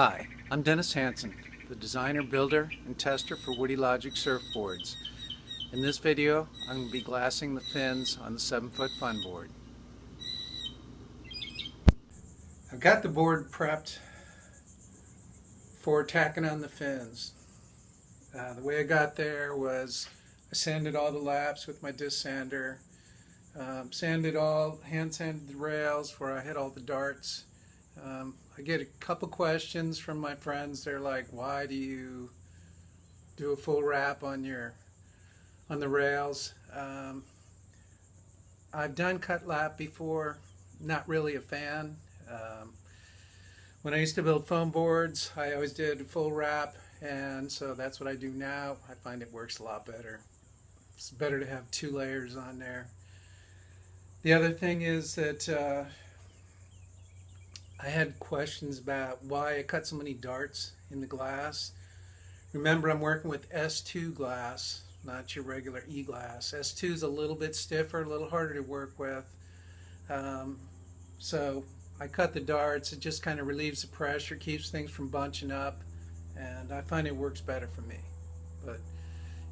Hi, I'm Dennis Hansen, the designer, builder, and tester for Woody Logic surfboards. In this video, I'm going to be glassing the fins on the 7-foot fun board. I've got the board prepped for tacking on the fins. The way I got there was I sanded all the laps with my disc sander, hand sanded the rails where I hit all the darts. I get a couple questions from my friends. They're like, why do you do a full wrap on the rails? I've done cut lap before, not really a fan. When I used to build foam boards, I always did a full wrap, and so that's what I do now. I find it works a lot better. It's better to have 2 layers on there. The other thing is that I had questions about why I cut so many darts in the glass. Remember, I'm working with S2 glass, not your regular E glass. S2 is a little bit stiffer, a little harder to work with. So I cut the darts. It just kind of relieves the pressure, keeps things from bunching up, and I find it works better for me. But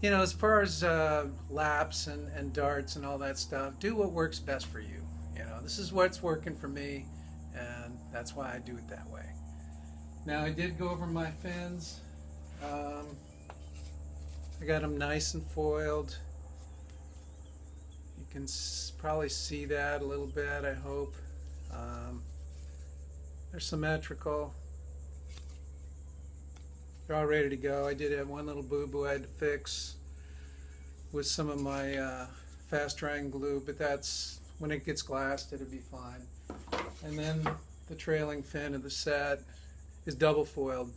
you know, as far as laps and darts and all that stuff, do what works best for you. You know, this is what's working for me, and that's why I do it that way. Now, I did go over my fins. I got them nice and foiled. You can probably see that a little bit, I hope. They're symmetrical. They're all ready to go. I did have one little boo-boo I had to fix with some of my fast drying glue, but that's when it gets glassed, it'll be fine. And then the trailing fin of the set is double foiled,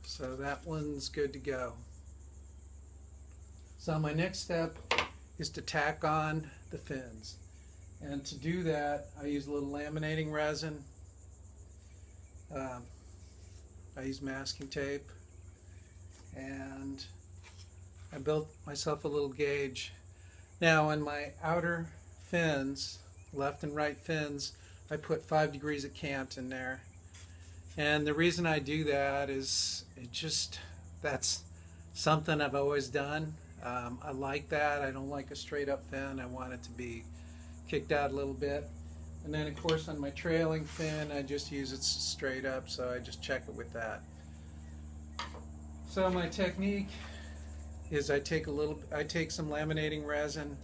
so that one's good to go. So my next step is to tack on the fins, and to do that I use a little laminating resin. I use masking tape, and I built myself a little gauge. Now on my outer fins, left and right fins, I put 5 degrees of cant in there. And the reason I do that is that's something I've always done. I like that. I don't like a straight up fin. I want it to be kicked out a little bit. And then of course on my trailing fin, I just use it straight up, so I just check it with that. So my technique is I take some laminating resin,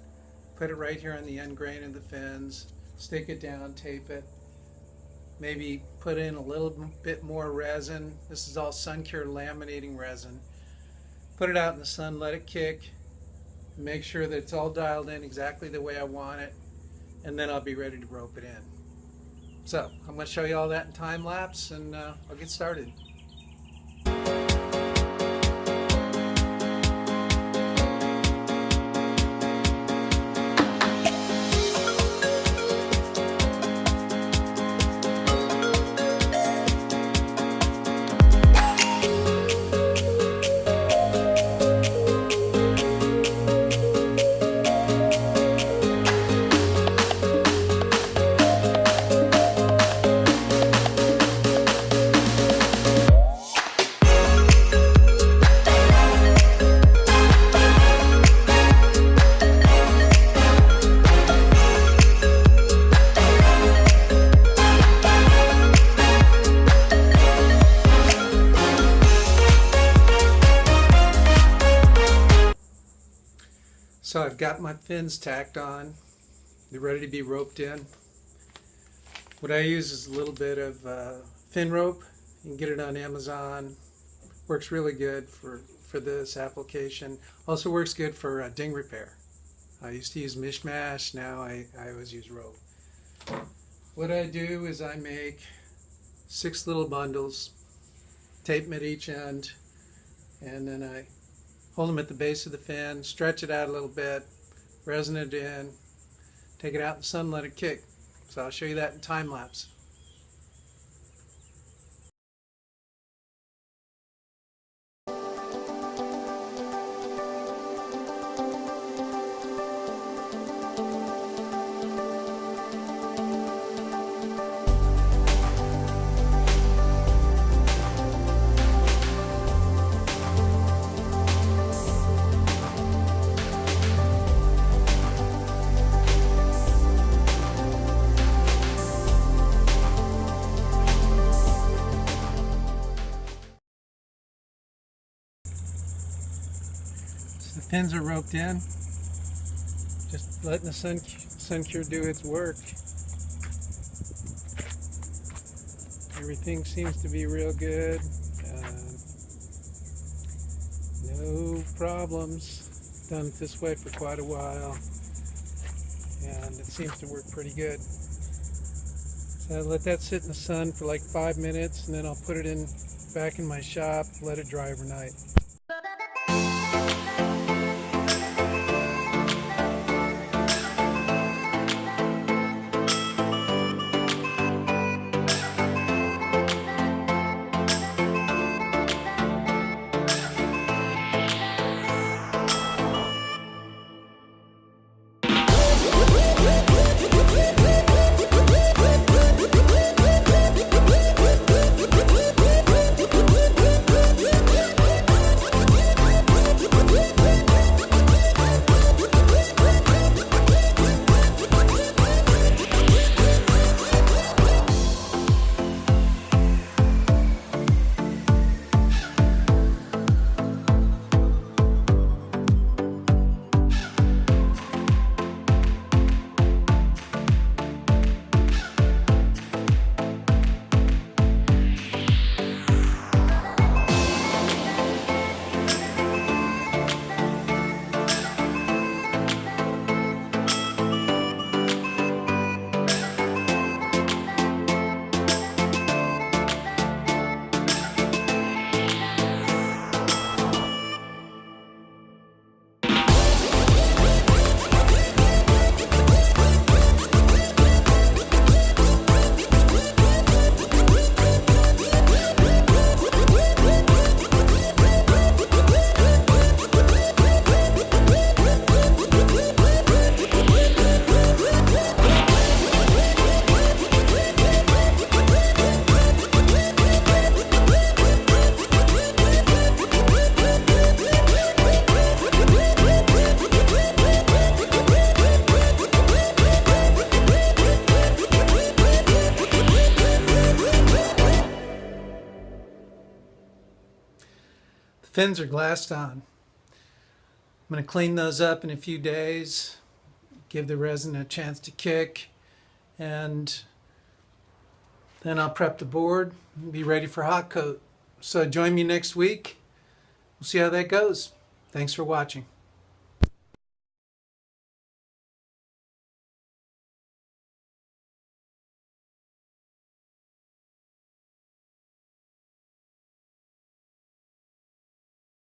put it right here on the end grain of the fins, stick it down, tape it, maybe put in a little bit more resin. This is all sun-cured laminating resin. Put it out in the sun, let it kick, make sure that it's all dialed in exactly the way I want it, and then I'll be ready to rope it in. So I'm going to show you all that in time lapse, and I'll get started. So I've got my fins tacked on. They're ready to be roped in. What I use is a little bit of fin rope. You can get it on Amazon. Works really good for this application. Also works good for ding repair. I used to use mishmash, now I always use rope. What I do is I make 6 little bundles, tape them at each end, and then I hold them at the base of the fin, stretch it out a little bit, resin it in, take it out in the sun, let it kick. So I'll show you that in time lapse. Fins are roped in. Just letting the sun cure do its work. Everything seems to be real good. No problems. Done it this way for quite a while, and it seems to work pretty good. So I let that sit in the sun for like 5 minutes, and then I'll put it back in my shop, let it dry overnight. The fins are glassed on. I'm going to clean those up in a few days, give the resin a chance to kick, and then I'll prep the board and be ready for hot coat. So join me next week. We'll see how that goes. Thanks for watching.